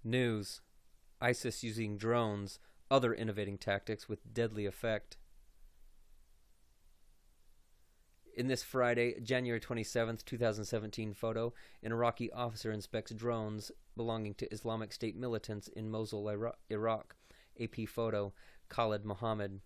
News: ISIS using drones, other innovating tactics with deadly effect. In this Friday, January 27th, 2017 photo, an Iraqi officer inspects drones belonging to Islamic State militants in Mosul, Iraq. AP photo, Khalid Mohammed.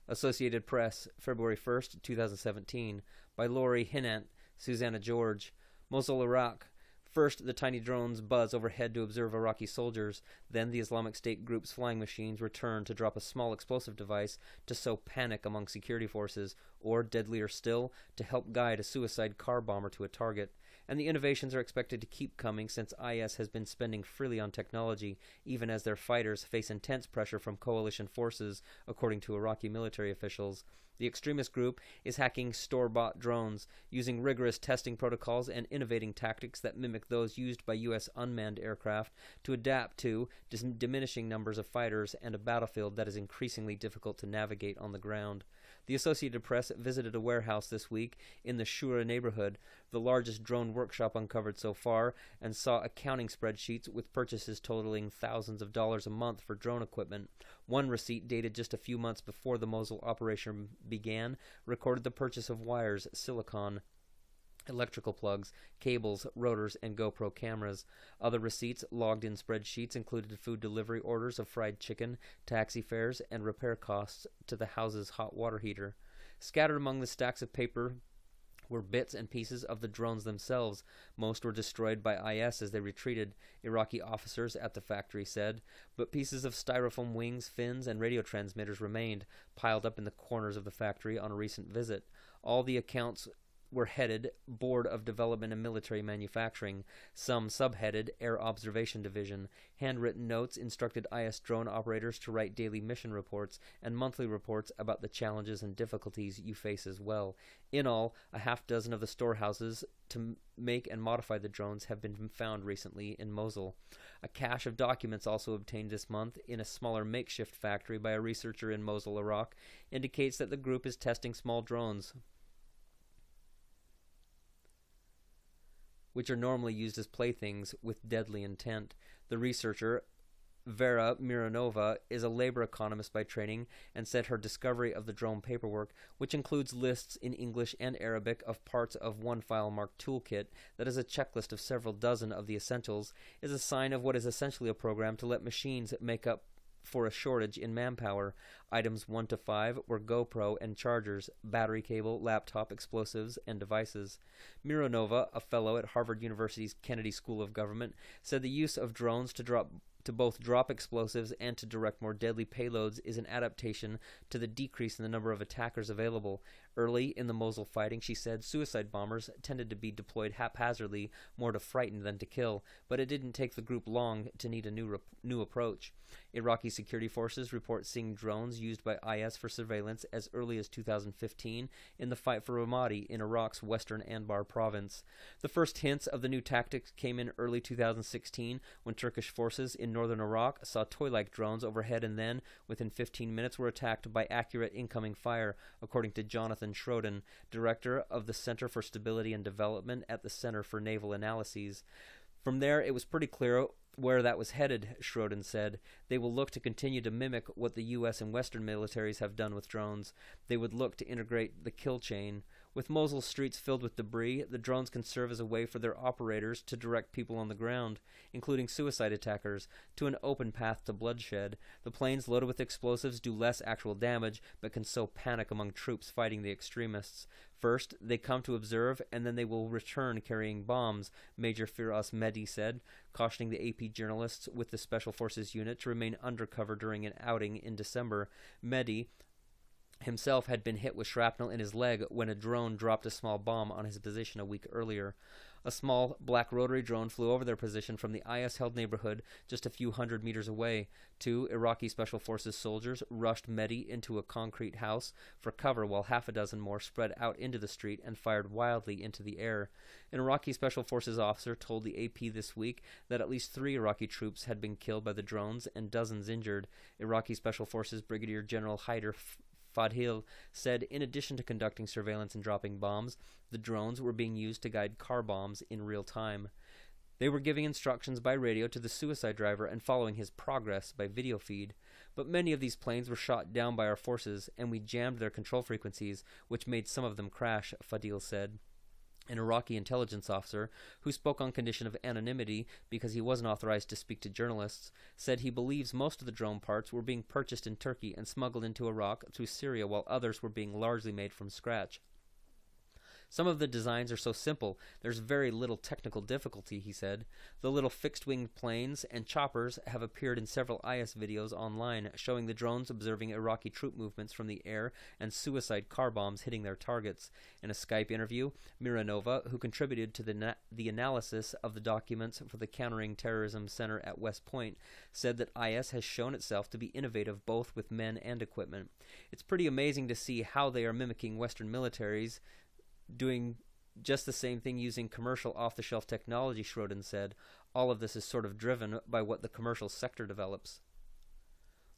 Associated Press, February 1st, 2017, by Lori Hinnant, Susannah George. Mosul, Iraq. First, the tiny drones buzz overhead to observe Iraqi soldiers. Then the Islamic State group's flying machines return to drop a small explosive device to sow panic among security forces, or, deadlier still, to help guide a suicide car bomber to a target. And the innovations are expected to keep coming since IS has been spending freely on technology, even as their fighters face intense pressure from coalition forces, according to Iraqi military officials. The extremist group is hacking store-bought drones, using rigorous testing protocols and innovating tactics that mimic those used by U.S. unmanned aircraft to adapt to diminishing numbers of fighters and a battlefield that is increasingly difficult to navigate on the ground. The Associated Press visited a warehouse this week in the Shura neighborhood, the largest drone workshop uncovered so far, and saw accounting spreadsheets with purchases totaling thousands of dollars a month for drone equipment. One receipt, dated just a few months before the Mosul operation began, recorded the purchase of wires, silicon, electrical plugs, cables, rotors, and GoPro cameras. Other receipts logged in spreadsheets included food delivery orders of fried chicken, taxi fares, and repair costs to the house's hot water heater. Scattered among the stacks of paper were bits and pieces of the drones themselves. Most were destroyed by IS as they retreated, Iraqi officers at the factory said, but pieces of styrofoam wings, fins, and radio transmitters remained, piled up in the corners of the factory on a recent visit. All the accounts were headed Board of Development and Military Manufacturing, some subheaded Air Observation Division. Handwritten notes instructed IS drone operators to write daily mission reports and monthly reports about the challenges and difficulties you face as well. In all, a half dozen of the storehouses to make and modify the drones have been found recently in Mosul. A cache of documents also obtained this month in a smaller makeshift factory by a researcher in Mosul, Iraq, indicates that the group is testing small drones, which are normally used as playthings with deadly intent. The researcher, Vera Mironova, is a labor economist by training and said her discovery of the drone paperwork, which includes lists in English and Arabic of parts of one file marked toolkit that is a checklist of several dozen of the essentials, is a sign of what is essentially a program to let machines make up for a shortage in manpower. Items 1 to 5 were GoPro and chargers, battery cable, laptop, explosives, and devices. Mironova, a fellow at Harvard University's Kennedy School of Government, said the use of drones to both drop explosives and to direct more deadly payloads is an adaptation to the decrease in the number of attackers available. Early in the Mosul fighting, she said, suicide bombers tended to be deployed haphazardly, more to frighten than to kill, but it didn't take the group long to need a new approach. Iraqi security forces report seeing drones used by IS for surveillance as early as 2015 in the fight for Ramadi in Iraq's western Anbar province. The first hints of the new tactics came in early 2016 when Turkish forces in northern Iraq saw toy-like drones overhead and then, within 15 minutes, were attacked by accurate incoming fire, according to Jonathan Schroden, director of the Center for Stability and Development at the Center for Naval Analyses. From there, it was pretty clear where that was headed, Schroden said. They will look to continue to mimic what the U.S. and Western militaries have done with drones. They would look to integrate the kill chain. With Mosul streets filled with debris, the drones can serve as a way for their operators to direct people on the ground, including suicide attackers, to an open path to bloodshed. The planes loaded with explosives do less actual damage, but can sow panic among troops fighting the extremists. First, they come to observe, and then they will return carrying bombs, Major Firas Mehdi said, cautioning the AP journalists with the Special Forces unit to remain undercover during an outing in December. Mehdi himself had been hit with shrapnel in his leg when a drone dropped a small bomb on his position a week earlier. A small black rotary drone flew over their position from the IS-held neighborhood just a few hundred meters away. 2 Iraqi Special Forces soldiers rushed Mehdi into a concrete house for cover while half a dozen more spread out into the street and fired wildly into the air. An Iraqi Special Forces officer told the AP this week that at least 3 Iraqi troops had been killed by the drones and dozens injured. Iraqi Special Forces Brigadier General Haider Fadhil said in addition to conducting surveillance and dropping bombs, the drones were being used to guide car bombs in real time. They were giving instructions by radio to the suicide driver and following his progress by video feed. But many of these planes were shot down by our forces, and we jammed their control frequencies, which made some of them crash, Fadil said. An Iraqi intelligence officer, who spoke on condition of anonymity because he wasn't authorized to speak to journalists, said he believes most of the drone parts were being purchased in Turkey and smuggled into Iraq through Syria, while others were being largely made from scratch. Some of the designs are so simple, there's very little technical difficulty, he said. The little fixed-winged planes and choppers have appeared in several IS videos online, showing the drones observing Iraqi troop movements from the air and suicide car bombs hitting their targets. In a Skype interview, Mironova, who contributed to the analysis of the documents for the Countering Terrorism Center at West Point, said that IS has shown itself to be innovative both with men and equipment. It's pretty amazing to see how they are mimicking Western militaries, doing just the same thing using commercial off-the-shelf technology, Schroden said. All of this is sort of driven by what the commercial sector develops.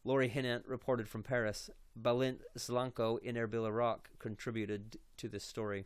Lori Hinnant reported from Paris. Balint Szlanko in Erbil, Iraq, contributed to this story.